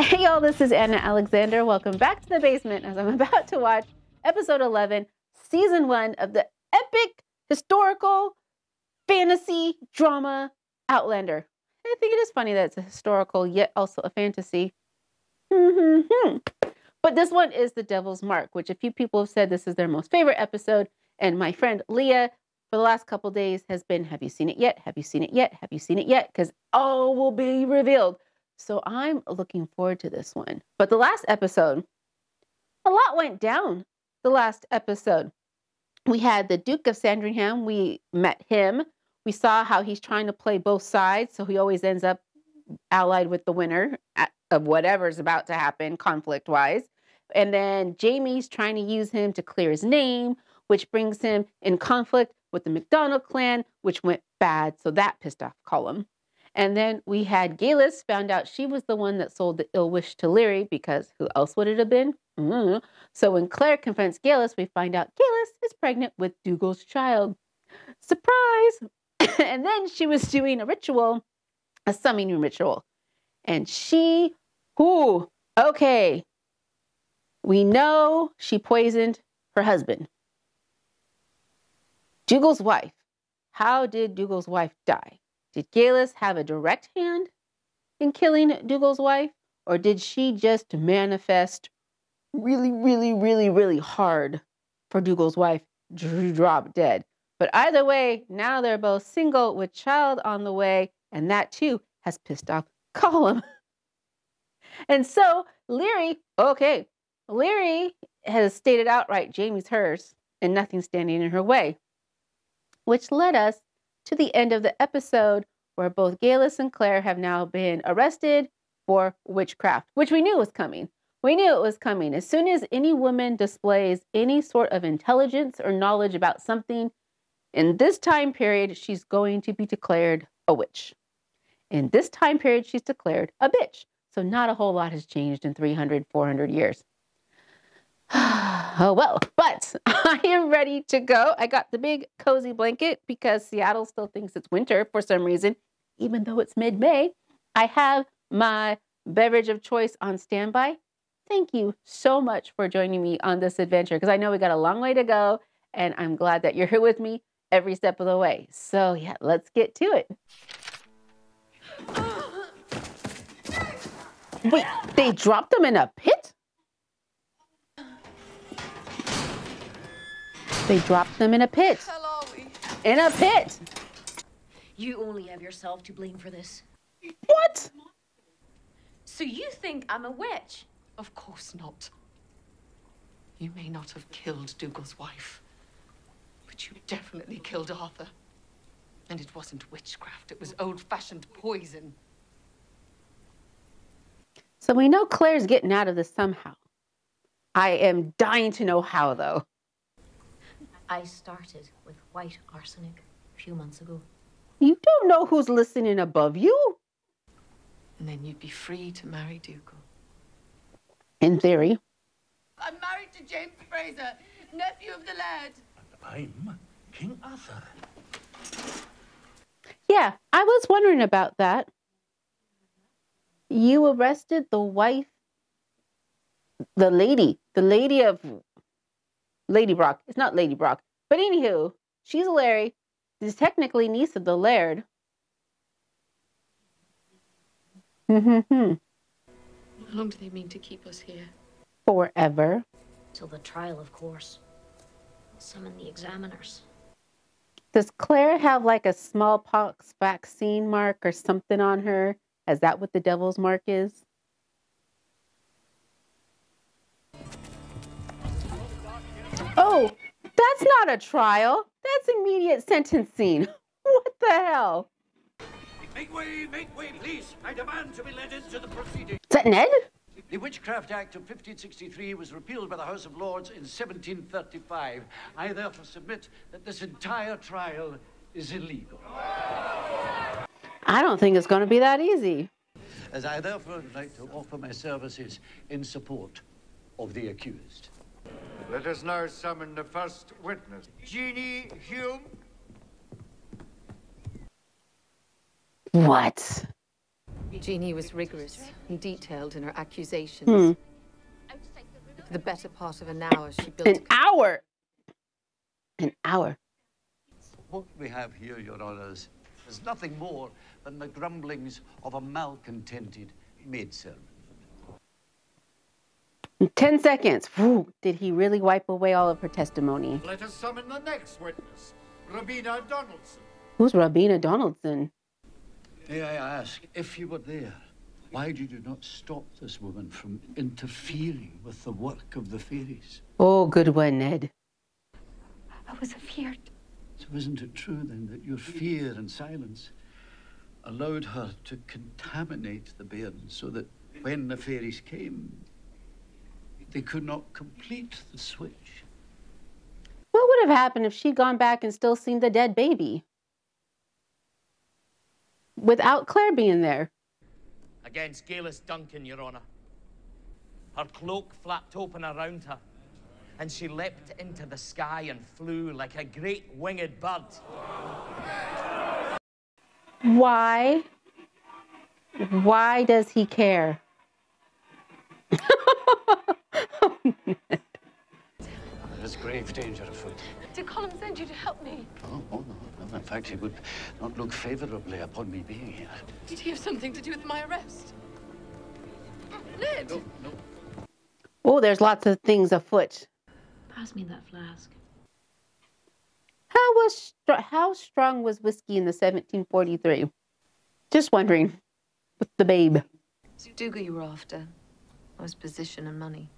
Hey y'all, this is Anna Alexander. Welcome back to the basement as I'm about to watch episode 11, season 1 of the epic historical fantasy drama Outlander. I think it is funny that it's a historical yet also a fantasy. But this one is The Devil's Mark, which a few people have said this is their most favorite episode. And my friend Leah, for the last couple days, has been, have you seen it yet? Have you seen it yet? Have you seen it yet? Because all will be revealed. So I'm looking forward to this one. But the last episode, a lot went down the last episode. We had the Duke of Sandringham. We met him. We saw how he's trying to play both sides. So he always ends up allied with the winner of whatever's about to happen conflict-wise. And then Jamie's trying to use him to clear his name, which brings him in conflict with the McDonald clan, which went bad. So that pissed off Colum. And then we had Galus found out she was the one that sold the ill wish to Leary, because who else would it have been? So when Claire confronts Galus, we find out Galus is pregnant with Dougal's child. Surprise! And then she was doing a ritual, a summoning ritual. And she, okay. We know she poisoned her husband. Dougal's wife. How did Dougal's wife die? Did Galus have a direct hand in killing Dougal's wife? Or did she just manifest really hard for Dougal's wife to drop dead? But either way, now they're both single with child on the way. And that too has pissed off Colum. And so Leary has stated outright Jamie's hers and nothing's standing in her way. Which led us to the end of the episode where both Galus and Claire have now been arrested for witchcraft, which we knew was coming. We knew it was coming. As soon as any woman displays any sort of intelligence or knowledge about something, in this time period, she's going to be declared a witch. In this time period, she's declared a bitch. So not a whole lot has changed in 300, 400 years. Oh, well, but I am ready to go. I got the big cozy blanket because Seattle still thinks it's winter for some reason, even though it's mid-May. I have my beverage of choice on standby. Thank you so much for joining me on this adventure, because I know we got a long way to go, and I'm glad that you're here with me every step of the way. So yeah, let's get to it. Wait, they dropped them in a pit? They dropped them in a pit. Hell are we? In a pit. You only have yourself to blame for this. What? So you think I'm a witch? Of course not. You may not have killed Dougal's wife, but you definitely killed Arthur. And it wasn't witchcraft, it was old-fashioned poison. So we know Claire's getting out of this somehow. I am dying to know how, though. I started with white arsenic a few months ago. You don't know who's listening above you. And then you'd be free to marry Dougal. In theory. I'm married to James Fraser, nephew of the laird. I'm King Arthur. Yeah, I was wondering about that. You arrested the wife, the lady of Lady Brock. It's not Lady Brock. But anywho, she's a Larry. She's technically niece of the laird. How long do they mean to keep us here? Forever. Till the trial, of course. I'll summon the examiners. Does Claire have like a smallpox vaccine mark or something on her? Is that what the devil's mark is? Oh, that's not a trial. That's immediate sentencing. What the hell? Make way, please. I demand to be led into the proceeding. Is that Ned? The Witchcraft Act of 1563 was repealed by the House of Lords in 1735. I therefore submit that this entire trial is illegal. I don't think it's going to be that easy. As I therefore would like to offer my services in support of the accused. Let us now summon the first witness, Jeannie Hume. What? Jeannie was rigorous and detailed in her accusations. For the better part of an hour, she built An hour. An hour. What we have here, Your Honours, is nothing more than the grumblings of a malcontented maidservant. 10 seconds. Whew. Did he really wipe away all of her testimony? Let us summon the next witness, Robina Donaldson. Who's Robina Donaldson? May I ask, if you were there, why did you not stop this woman from interfering with the work of the fairies? Oh, good one, Ned. I was afeard. So isn't it true, then, that your fear and silence allowed her to contaminate the bairn so that when the fairies came, they could not complete the switch? What would have happened if she'd gone back and still seen the dead baby? Without Claire being there. Against Gaelis Duncan, Your Honour. Her cloak flapped open around her, and she leapt into the sky and flew like a great winged bird. Why? Why does he care? There is grave danger afoot. Did Colin send you to help me? Oh, no. In fact, he would not look favourably upon me being here. Did he have something to do with my arrest? Ned! No. Oh, there's lots of things afoot. Pass me that flask. How strong was whiskey in the 1743? Just wondering. With the babe. So Dougal you were after was position and money.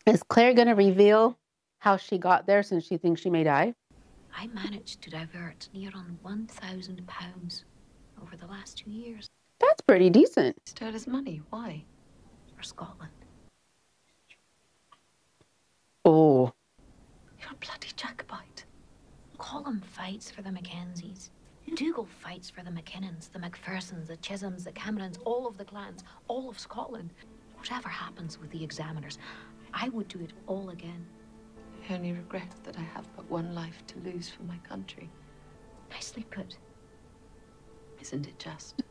Is Claire going to reveal how she got there since she thinks she may die? I managed to divert near on £1,000 over the last 2 years. That's pretty decent. Stirred money. Why? For Scotland. Oh. You're a bloody Jacobite. Colin fights for the Mackenzies. Dougal fights for the McKinnons, the McPhersons, the Chisholms, the Camerons, all of the clans, all of Scotland. Whatever happens with the examiners, I would do it all again. I only regret that I have but one life to lose for my country. Nicely put. Isn't it just?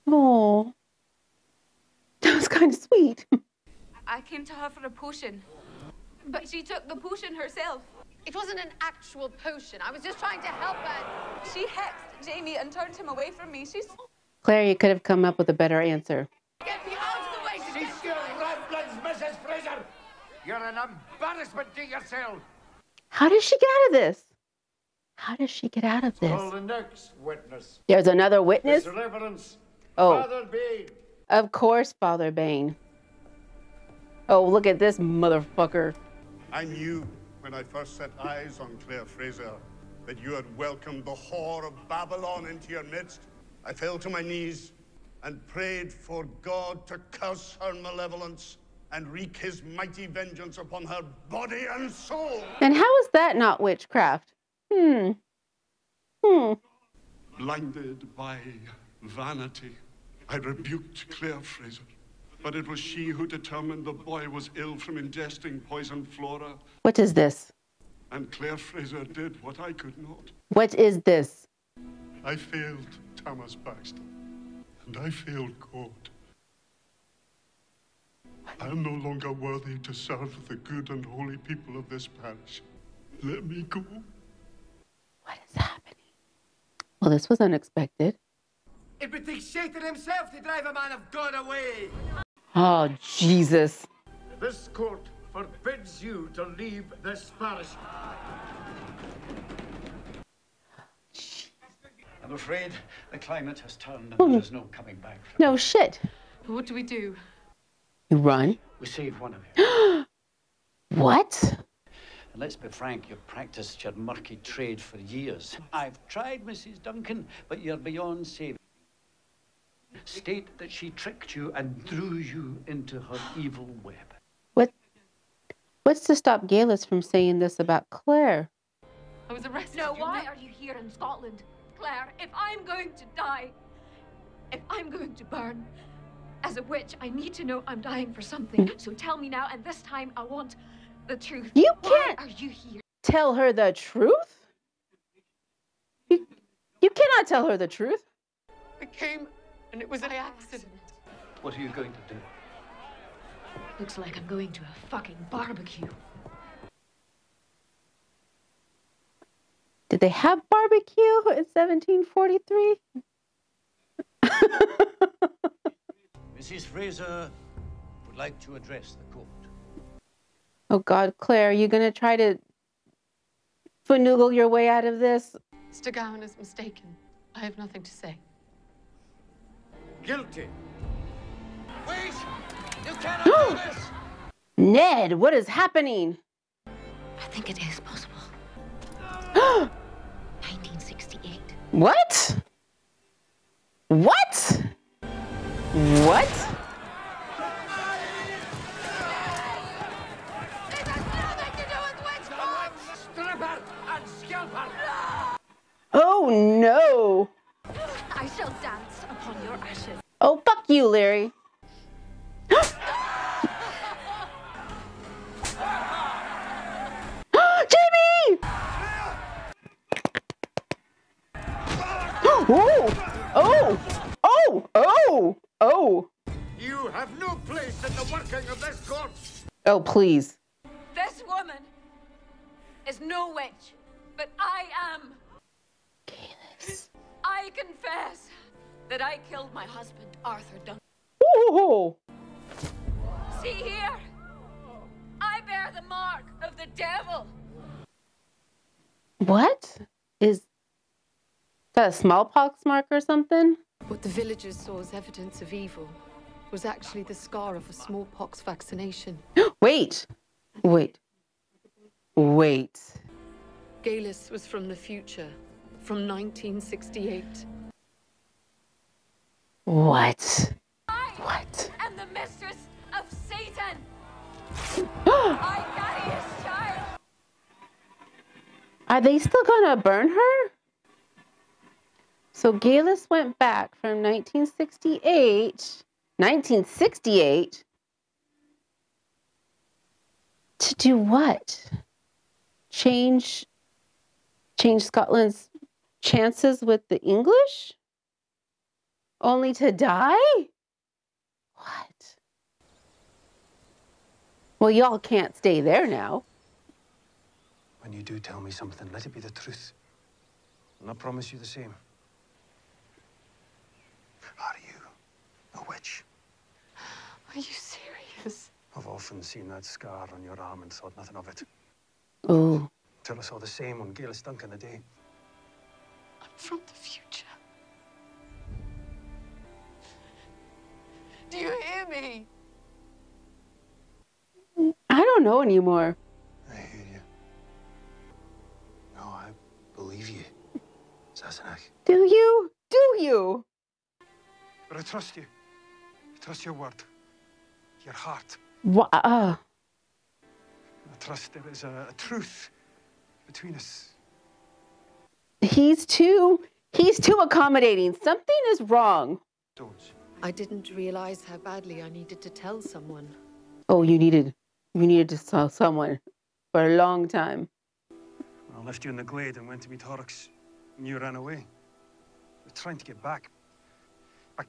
Oh. That was kind of sweet. I came to her for a potion, but she took the potion herself. It wasn't an actual potion. I was just trying to help her. She hexed Jamie and turned him away from me. She's... Claire, you could have come up with a better answer. Get me out of the way! Cease your ramblings, Mrs. Fraser! You're an embarrassment to yourself! How does she get out of this? How does she get out of this? Call the next witness. There's another witness? His Reverence, Oh. Father Bane. Of course, Father Bane. Oh, look at this motherfucker. I knew when I first set eyes on Claire Fraser that you had welcomed the whore of Babylon into your midst. I fell to my knees and prayed for God to curse her malevolence and wreak his mighty vengeance upon her body and soul. And how is that not witchcraft? Blinded by vanity, I rebuked Claire Fraser. But it was she who determined the boy was ill from ingesting poisoned flora. What is this? And Claire Fraser did what I could not. What is this? I failed Thomas Baxter, and I failed God. I am no longer worthy to serve the good and holy people of this parish. Let me go. What is happening? Well, this was unexpected. It would take Satan himself to drive a man of God away. Oh, Jesus. This court forbids you to leave this parish. I'm afraid the climate has turned and there's no coming back from No shit. What do we do? You run? We save one of you. What? And let's be frank, you've practiced your murky trade for years. I've tried, Mrs. Duncan, but you're beyond saving. State that she tricked you and drew you into her evil web. What's to stop Gaelis from saying this about Claire? I was arrested. No, why are you here in Scotland? Claire, if I'm going to die, if I'm going to burn, as a witch, I need to know I'm dying for something. So tell me now, and this time I want the truth. You Why can't are you here? tell her the truth? You cannot tell her the truth. I came and it was an accident. What are you going to do? Looks like I'm going to a fucking barbecue. Did they have barbecue in 1743? Mrs. Fraser would like to address the court. Oh God, Claire, are you gonna try to finagle your way out of this? Mr. Gowan is mistaken. I have nothing to say. Guilty. Wait! You cannot do this! Ned, what is happening? I think it is possible. 1968. What? What? What? This has nothing to do with witchcraft! Strip her and scalp her! Oh no. I shall dance upon your ashes. Oh, fuck you, Larry. Jamie! Oh! Oh! Oh! Oh! Oh! You have no place in the working of this court. Oh, please. This woman is no witch, but I am. I confess that I killed my husband, Arthur Duncan. Oh! See here, I bear the mark of the devil. What? Is that a smallpox mark or something? What the villagers saw as evidence of evil was actually the scar of a smallpox vaccination. Wait. Wait. Wait. Galus was from the future, from 1968. What? I What? am the mistress of Satan. I carry his child. Are they still gonna burn her? So Galus went back from 1968 to do what? Change Scotland's chances with the English? Only to die? What? Well, y'all can't stay there now. When you do tell me something, let it be the truth. And I promise you the same. Are you a witch? Are you serious? I've often seen that scar on your arm and thought nothing of it. Oh. Until I saw the same on Galus Duncan the day. I'm from the future. Do you hear me? I don't know anymore. I hear you. No, I believe you, Sassenach. Do you? Do you? But I trust you. I trust your word. Your heart. What? I trust there is a truth between us. He's too accommodating. Something is wrong. Stones. I didn't realize how badly I needed to tell someone. Oh, you needed to tell someone for a long time. I left you in the glade and went to meet Horrocks, and you ran away. We're trying to get back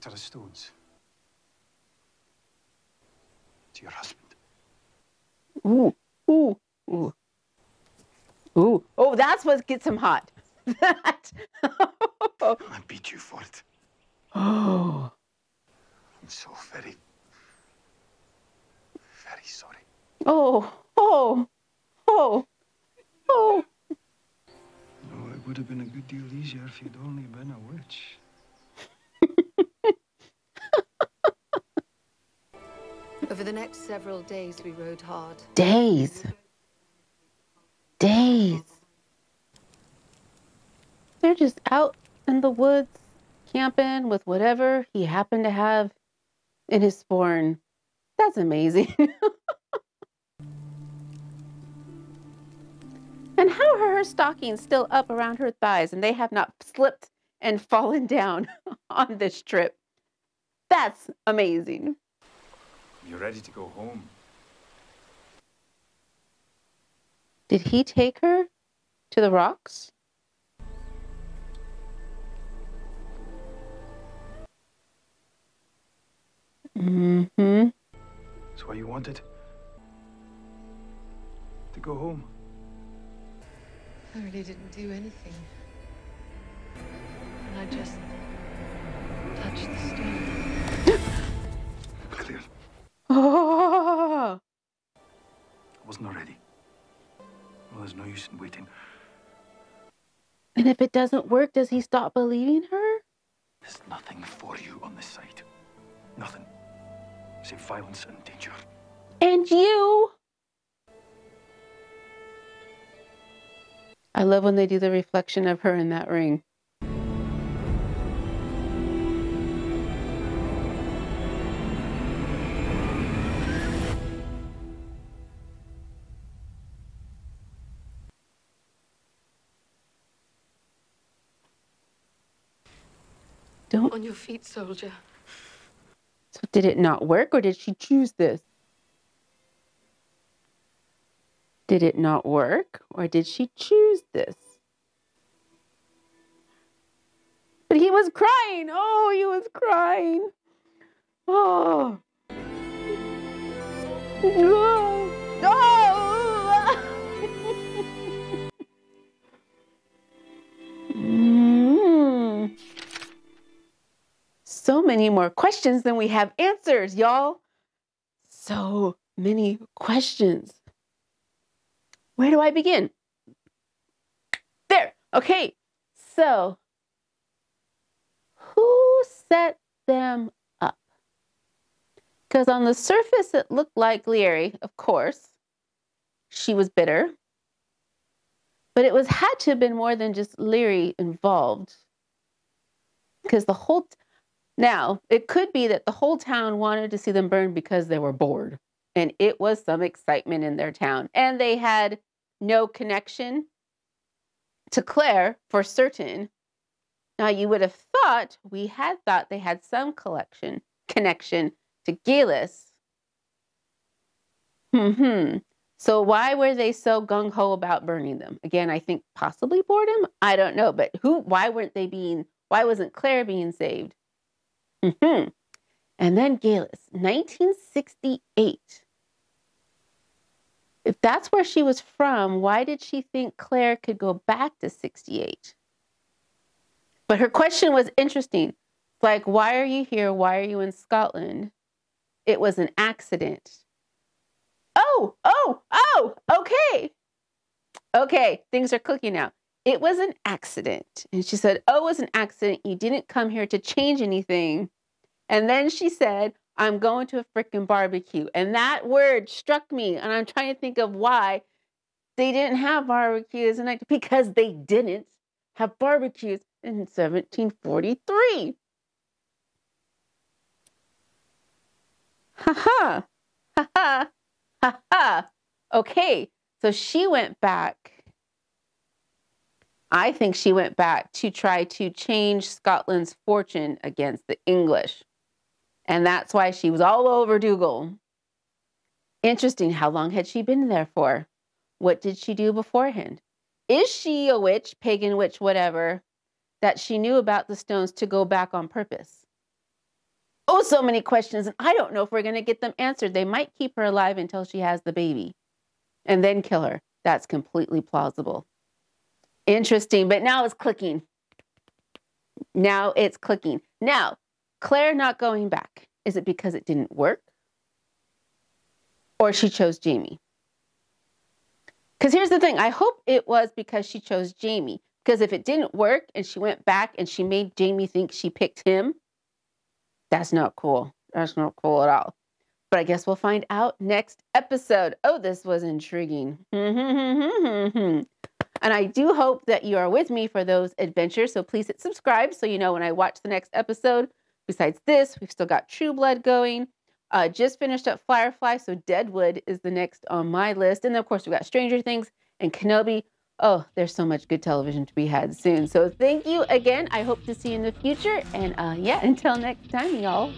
to the stones. To your husband. Ooh, ooh, ooh. Ooh. Oh, that's what gets him hot. That. I beat you for it. Oh. I'm so very, very sorry. Oh, oh, oh, oh. No, it would have been a good deal easier if you'd only been a witch. Over the next several days, we rode hard. Days. They're just out in the woods, camping with whatever he happened to have in his sporn. That's amazing. And how are her stockings still up around her thighs and they have not slipped and fallen down on this trip? That's amazing. You're ready to go home. Did he take her to the rocks? Mm-hmm. That's what you wanted? To go home? I really didn't do anything. And I just touched the stone. Clear. Oh. I wasn't ready. Well, there's no use in waiting. And if it doesn't work, does he stop believing her? There's nothing for you on this side. Nothing. Save violence and danger. And you. I love when they do the reflection of her in that ring. Don't. On your feet, soldier. So did it not work, or did she choose this? Did it not work, or did she choose this? But he was crying. Oh, he was crying. Oh. Oh. Oh. So many more questions than we have answers, y'all. So many questions. Where do I begin? There. Okay. So, who set them up? Because on the surface, it looked like Leary, of course. She was bitter. But it had to have been more than just Leary involved. Because the whole... Now, it could be that the whole town wanted to see them burn because they were bored. And it was some excitement in their town. And they had no connection to Claire for certain. Now, you would have thought, we had thought they had some connection to Geillis. So why were they so gung-ho about burning them? Again, I think possibly boredom. I don't know. But why wasn't Claire being saved? And then Geillis, 1968. If that's where she was from, why did she think Claire could go back to 68? But her question was interesting. It's like, why are you here? Why are you in Scotland? It was an accident. Okay. Okay, things are clicking now. It was an accident. And she said, oh, it was an accident. You didn't come here to change anything. And then she said, I'm going to a freaking barbecue. And that word struck me. And I'm trying to think of why they didn't have barbecues. And because they didn't have barbecues in 1743. Ha ha. Ha ha. Ha ha. Okay. So she went back. I think she went back to try to change Scotland's fortune against the English. And that's why she was all over Dougal. Interesting. How long had she been there for? What did she do beforehand? Is she a witch, pagan witch, whatever, that she knew about the stones to go back on purpose? Oh, so many questions. And I don't know if we're going to get them answered. They might keep her alive until she has the baby and then kill her. That's completely plausible. Interesting. But now it's clicking. Now, Claire not going back. Is it because it didn't work? Or she chose Jamie? Because here's the thing. I hope it was because she chose Jamie. Because if it didn't work and she went back and she made Jamie think she picked him, that's not cool. That's not cool at all. But I guess we'll find out next episode. Oh, this was intriguing. And I do hope that you are with me for those adventures. So please hit subscribe so you know when I watch the next episode. Besides this, we've still got True Blood going. Just finished up Firefly, so Deadwood is the next on my list. And then, of course, we've got Stranger Things and Kenobi. Oh, there's so much good television to be had soon. So thank you again. I hope to see you in the future. And yeah, until next time, y'all.